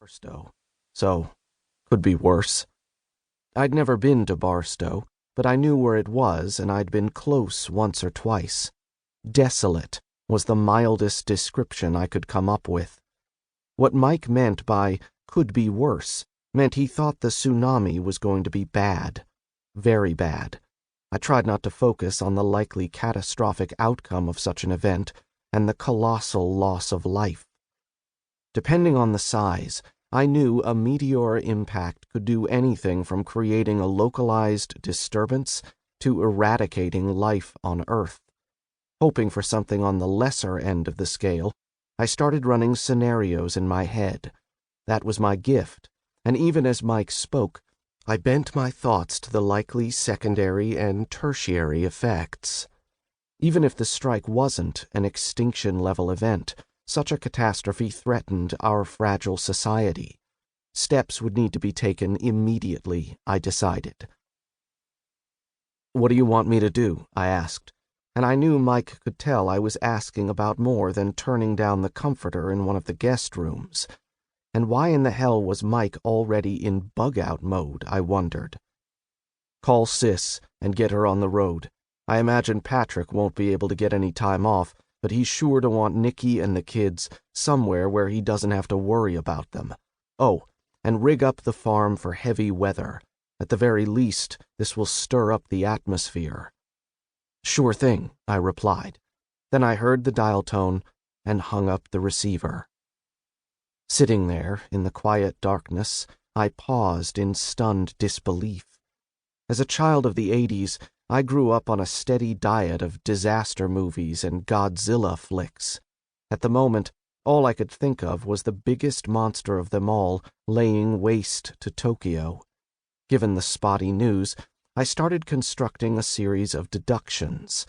Barstow, so could be worse. I'd never been to Barstow, but I knew where it was, and I'd been close once or twice. Desolate was the mildest description I could come up with. What Mike meant by could be worse meant he thought the tsunami was going to be bad. Very bad. I tried not to focus on the likely catastrophic outcome of such an event and the colossal loss of life. Depending on the size, I knew a meteor impact could do anything from creating a localized disturbance to eradicating life on Earth. Hoping for something on the lesser end of the scale, I started running scenarios in my head. That was my gift, and even as Mike spoke, I bent my thoughts to the likely secondary and tertiary effects. Even if the strike wasn't an extinction-level event, such a catastrophe threatened our fragile society. Steps would need to be taken immediately, I decided. "What do you want me to do?" I asked, and I knew Mike could tell I was asking about more than turning down the comforter in one of the guest rooms. And why in the hell was Mike already in bug-out mode, I wondered. "Call Sis and get her on the road. I imagine Patrick won't be able to get any time off, but he's sure to want Nikki and the kids somewhere where he doesn't have to worry about them. Oh, and rig up the farm for heavy weather. At the very least, this will stir up the atmosphere." "Sure thing," I replied. Then I heard the dial tone and hung up the receiver. Sitting there in the quiet darkness, I paused in stunned disbelief. As a child of the 80s, I grew up on a steady diet of disaster movies and Godzilla flicks. At the moment, all I could think of was the biggest monster of them all laying waste to Tokyo. Given the spotty news, I started constructing a series of deductions.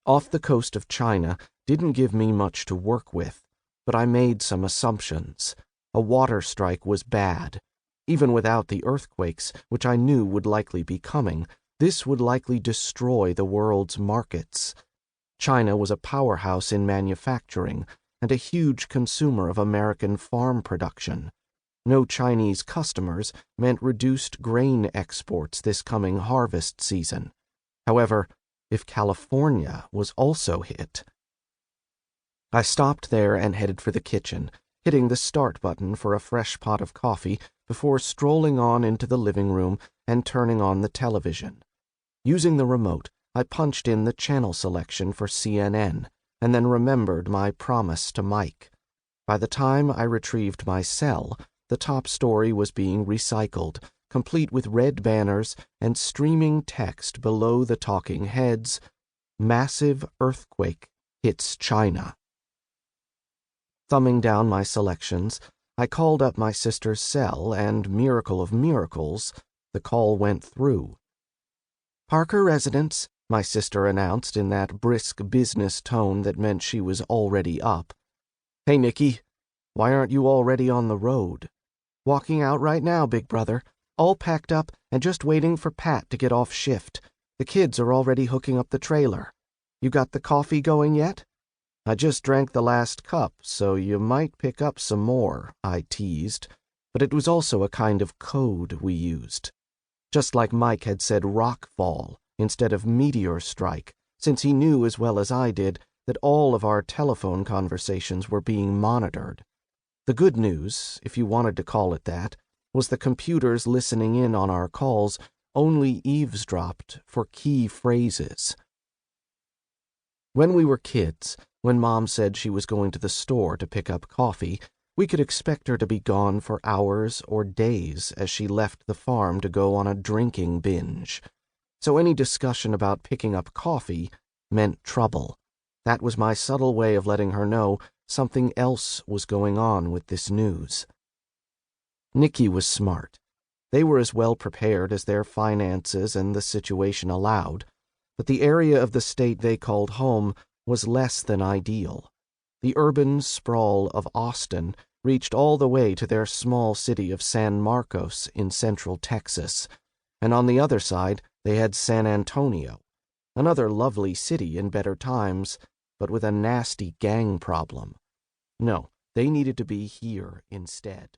Off the coast of China didn't give me much to work with, but I made some assumptions. A water strike was bad. Even without the earthquakes, which I knew would likely be coming, this would likely destroy the world's markets. China was a powerhouse in manufacturing and a huge consumer of American farm production. No Chinese customers meant reduced grain exports this coming harvest season. However, if California was also hit... I stopped there and headed for the kitchen, hitting the start button for a fresh pot of coffee before strolling on into the living room and turning on the television. Using the remote, I punched in the channel selection for CNN and then remembered my promise to Mike. By the time I retrieved my cell, the top story was being recycled, complete with red banners and streaming text below the talking heads: "Massive earthquake hits China." Thumbing down my selections, I called up my sister's cell and, miracle of miracles, the call went through. "Parker residence," my sister announced in that brisk business tone that meant she was already up. "Hey, Nikki, why aren't you already on the road?" "Walking out right now, big brother. All packed up and just waiting for Pat to get off shift. The kids are already hooking up the trailer. You got the coffee going yet?" "I just drank the last cup, so you might pick up some more," I teased, but it was also a kind of code we used. Just like Mike had said Rockfall instead of meteor strike, since he knew as well as I did that all of our telephone conversations were being monitored. The good news, if you wanted to call it that, was the computers listening in on our calls only eavesdropped for key phrases. When we were kids, when Mom said she was going to the store to pick up coffee, we could expect her to be gone for hours or days as she left the farm to go on a drinking binge. So any discussion about picking up coffee meant trouble. That was my subtle way of letting her know something else was going on with this news. Nikki was smart. They were as well prepared as their finances and the situation allowed, but the area of the state they called home was less than ideal. The urban sprawl of Austin reached all the way to their small city of San Marcos in central Texas, and on the other side they had San Antonio, another lovely city in better times, but with a nasty gang problem. No, they needed to be here instead.